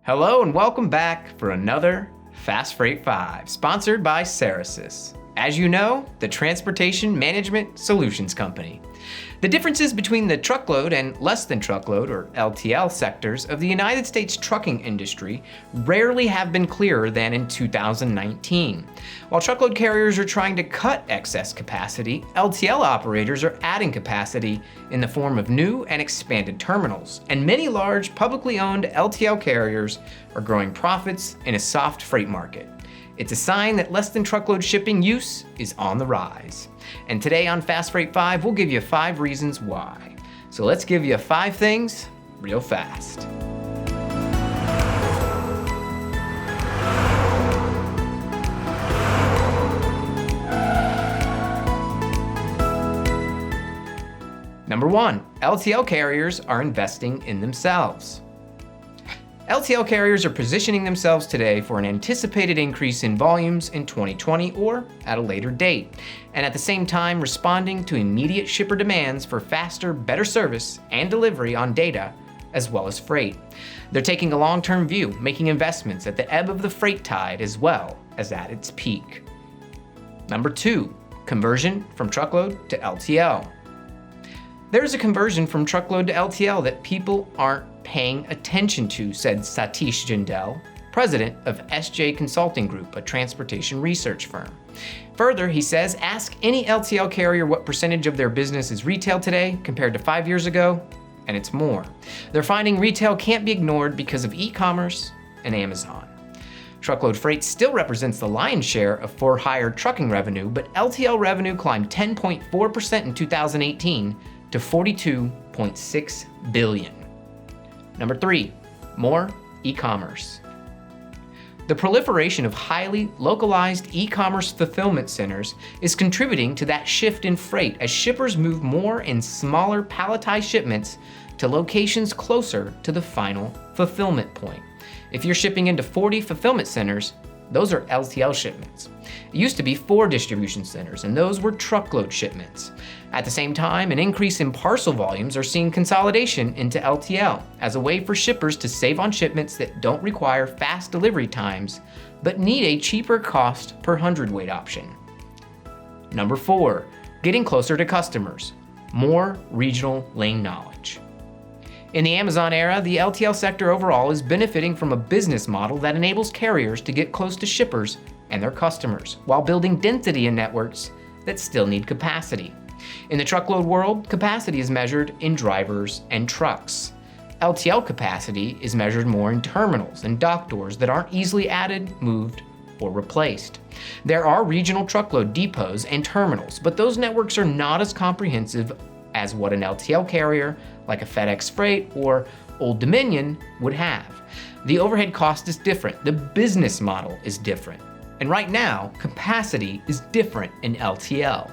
Hello and welcome back for another Fast Freight 5, sponsored by Ceresys. As you know, the Transportation Management Solutions Company. The differences between the truckload and less-than-truckload, or LTL, sectors of the United States trucking industry rarely have been clearer than in 2019. While truckload carriers are trying to cut excess capacity, LTL operators are adding capacity in the form of new and expanded terminals, and many large publicly owned LTL carriers are growing profits in a soft freight market. It's a sign that less-than-truckload shipping use is on the rise. And today on Fast Freight 5, we'll give you 5 reasons why. So let's give you 5 things real fast. Number 1, LTL carriers are investing in themselves. LTL carriers are positioning themselves today for an anticipated increase in volumes in 2020 or at a later date, and at the same time responding to immediate shipper demands for faster, better service and delivery on data, as well as freight. They're taking a long-term view, making investments at the ebb of the freight tide as well as at its peak. Number 2, conversion from truckload to LTL. There's a conversion from truckload to LTL that people aren't paying attention to, said Satish Jindal, president of SJ Consulting Group, a transportation research firm. Further, he says, ask any LTL carrier what percentage of their business is retail today compared to 5 years ago, and it's more. They're finding retail can't be ignored because of e-commerce and Amazon. Truckload freight still represents the lion's share of for-hire trucking revenue, but LTL revenue climbed 10.4% in 2018 to $42.6 billion. Number 3, more e-commerce. The proliferation of highly localized e-commerce fulfillment centers is contributing to that shift in freight as shippers move more in smaller palletized shipments to locations closer to the final fulfillment point. If you're shipping into 40 fulfillment centers, those are LTL shipments. It used to be 4 distribution centers, and those were truckload shipments. At the same time, an increase in parcel volumes are seeing consolidation into LTL as a way for shippers to save on shipments that don't require fast delivery times, but need a cheaper cost per hundredweight option. Number 4, getting closer to customers. More regional lane knowledge. In the Amazon era, the LTL sector overall is benefiting from a business model that enables carriers to get close to shippers and their customers, while building density in networks that still need capacity. In the truckload world, capacity is measured in drivers and trucks. LTL capacity is measured more in terminals and dock doors that aren't easily added, moved, or replaced. There are regional truckload depots and terminals, but those networks are not as comprehensive as what an LTL carrier like a FedEx Freight or Old Dominion would have. The overhead cost is different, the business model is different, and right now, capacity is different in LTL.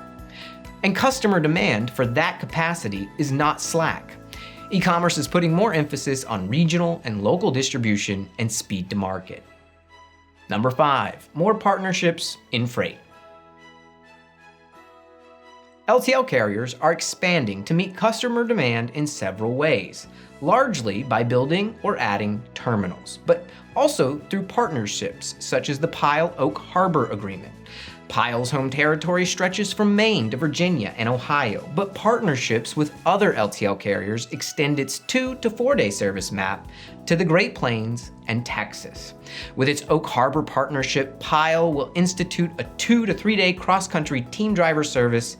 And customer demand for that capacity is not slack. E-commerce is putting more emphasis on regional and local distribution and speed to market. Number 5, more partnerships in freight. LTL carriers are expanding to meet customer demand in several ways, largely by building or adding terminals, but also through partnerships such as the Pile Oak Harbor Agreement. Pile's home territory stretches from Maine to Virginia and Ohio, but partnerships with other LTL carriers extend its 2 to 4 day service map to the Great Plains and Texas. With its Oak Harbor partnership, Pile will institute a 2 to 3 day cross-country team driver service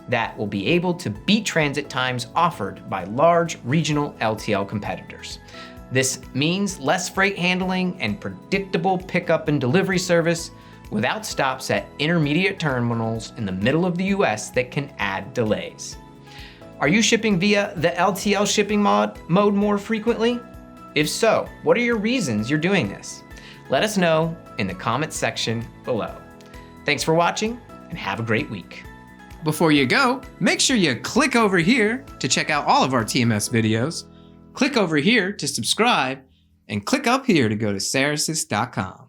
that will be able to beat transit times offered by large regional LTL competitors. This means less freight handling and predictable pickup and delivery service without stops at intermediate terminals in the middle of the US that can add delays. Are you shipping via the LTL shipping mode more frequently? If so, what are your reasons you're doing this? Let us know in the comments section below. Thanks for watching and have a great week. Before you go, make sure you click over here to check out all of our TMS videos, click over here to subscribe, and click up here to go to ceresys.com.